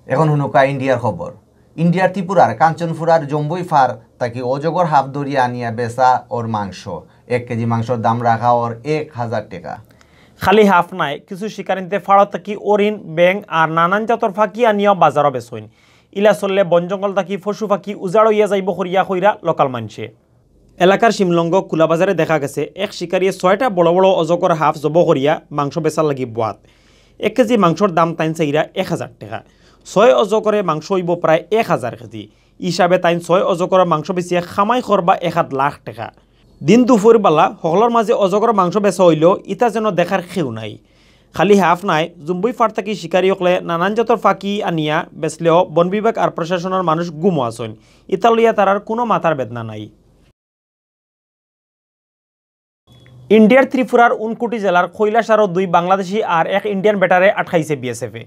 এখন হুনুকা ইন্ডিয়ার খবর। ইন্ডিয়ার ত্রিপুরার কাঞ্চনপুরার জম্বুই ফার তাকে অজগর হাফ দরিয়া আনিয়া বেচা ওর মাংস। 1 কেজি মাংসর দাম রাখা ওর 1000 টাকা। খালি হাফ নাই, কিছু শিকারিতে ফাড়ত থাকি অরিন ব্যাং আর নানান জাতর ফাঁকি আনিয়া বাজারও বেচইন। ইলা চললে বন জঙ্গল থাকি পশু পাখি উজাড় হইয়া যাইব করিয়া কইরা লোকাল মানছে। এলাকার শিমলঙ্গ কুলাবাজারে দেখা গেছে এক শিকারিয়ে 6টা বড় বড় অজগর হাফ জব করিয়া মাংস বেচার লাগি বোয়াত। 1 কেজি মাংসর দাম তাইন চাইরা 1000 টাকা। 6 অজগরে মাংস হইব প্রায় 1000 কেজি। হিসাবে তাইন 6 অজগরের মাংস বেচিয়ে খামাই করবা 1 লাখ টাকা। দিন দুপুর বেলা সকলের মাঝে অজগর মাংস বেচা হইলেও ইটা যেন দেখার খেউ নাই। খালি হাফ নাই, জম্বুই ফার থাকি শিকারীসকলে নানান জাতর ফাঁকি আনিয়া বেচলেও বন বিভাগ আর প্রশাসনের মানুষ গুমো আছেন। ইটা লইয়া তারার কোনো মাথার বেদনা নাই। ইন্ডিয়ার ত্রিপুরার উনকুটি জেলার কৈলাসহারও 2 বাংলাদেশি আর 1 ইন্ডিয়ান বেটারে আটকাইছে বিএসএফে।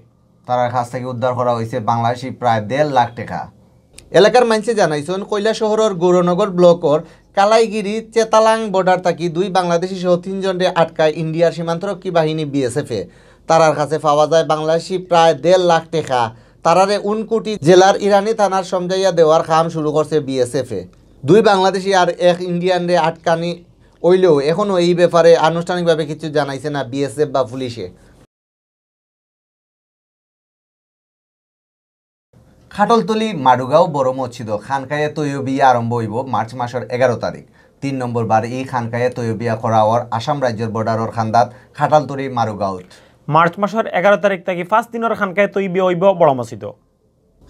তার কাছ থেকে উদ্ধার করা হয়েছে বাংলাদেশি প্রায় 1.5 লাখ টাকা। এলাকার মানুষে জানাইছেন কৈলাসহরের গৌরনগর ব্লকর কালাইগিরি চেতালাং বর্ডার থাকি 2 বাংলাদেশি সহ 3 জনরে আটকায় ইন্ডিয়ার সীমান্তরক্ষী বাহিনী বিএসএফে। তারার কাছে পাওয়া যায় বাংলাদেশি প্রায় 1.5 লাখ টাকা। তারারে উনকুটি জেলার ইরানি থানার সমঝাইয়া দেওয়ার কাম শুরু করছে বিএসএফে। 2 বাংলাদেশি আর 1 ইন্ডিয়ানরে আটকানি হইলেও এখনও এই ব্যাপারে আনুষ্ঠানিকভাবে কিছু জানাইছে না বিএসএফ বা পুলিশে। খাটলতলি মাডুগাঁও বড় মসজিদ খানকায়ে তৈয়বিয়া আরম্ভ হইব মার্চ মাসের 11 তারিখ। 3 নম্বর বার এই খানকায়ে তৈয়বিয়া করাওয়ার আসাম রাজ্যের বর্ডারের খান্দাত খাটালতলি মাডুগাঁওত। মার্চ মাসের 11 তারিখ থেকে 5 দিনের খানকায়ে তৈয়বিয়া হইব বড় মসজিদ।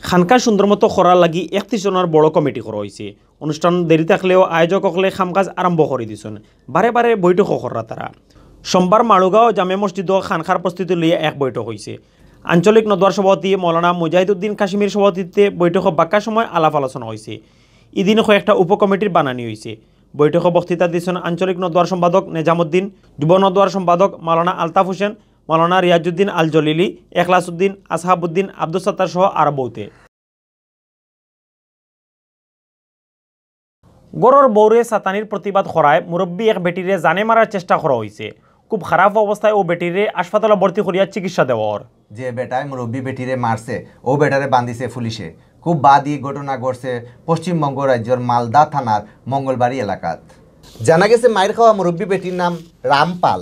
খানকা সুন্দর মতো করার লাগি 31 জনের বড় কমিটি করা হয়েছে। অনুষ্ঠান দেরি থাকলেও আয়োজকসকলে কামকাজ আরম্ভ করে দিয়েছেন। বারে বারে বৈঠকও করা তারা। সোমবার মাডুগাঁও জামে মসজিদ খানখার প্রস্তুতি লইয়া এক বৈঠক হয়েছে। আঞ্চলিক নদওয়ার সভাপতি মৌলানা মুজাহিদুদ্দিন কাশ্মীর সভাপতিত্বে বৈঠক বাক্যার সময় আলাপ আলোচনা হয়েছে। এদিন কয়েকটা উপকমিটির বানানি হয়েছে। বৈঠকে বক্তৃতা দিয়েছেন আঞ্চলিক নদওয়ার সম্পাদক নেজামুদ্দিন, যুব নদওয়ার সম্পাদক মৌলানা আলতাফ হোসেন, মৌলানা রিয়াজুদ্দিন আল জলিলি, এখলাসউদ্দিন, আসহাবউদ্দিন, আব্দুল সত্তার সহ আরো বহুতে। গড়র বৌরে সাতানির প্রতিবাদ করায় মুরব্বী এক বেটিরে জানে মারার চেষ্টা করা হয়েছে। খুব খারাপ অবস্থায় ও বেটিরে হাসপাতালে ভর্তি করিয়া চিকিৎসা দেওয়ার। যে বেটায় মুরব্বী বেটিরে মারছে ও বেটারে বান্ধিছে পুলিশে। খুব বাদী ঘটনা ঘটছে পশ্চিমবঙ্গ রাজ্যের মালদা থানার মঙ্গলবাড়ি এলাকাত। জানা গেছে মায়ের খাওয়া মুরব্বী বেটির নাম রামপাল।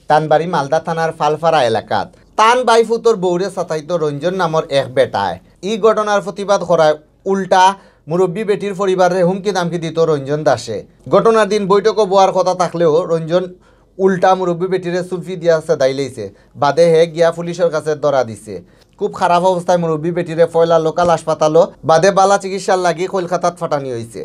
তানবাড়ি মালদা থানার ফালফারা এলাকাত তান বাইফুতর বৌরে সাতাইত রঞ্জন নামর এক বেটায় এই ঘটনার প্রতিবাদ করায় উল্টা মুরব্বী বেটির পরিবারে হুমকি দামকি দিত রঞ্জন দাসে। ঘটনার দিন বৈঠকও বোয়ার কথা থাকলেও রঞ্জন উল্টা মুরব্বী বেটিরে সুলফি দিয়া সেদাই লইছে। বাদে হে গিয়া পুলিশের কাছে ধরা দিছে। খুব খারাপ অবস্থায় মুরব্বী বেটিরে ফয়লা লোকাল হাসপাতালও বাদে বালা চিকিৎসার লাগি কলকাতাত ফাটানি হয়েছে।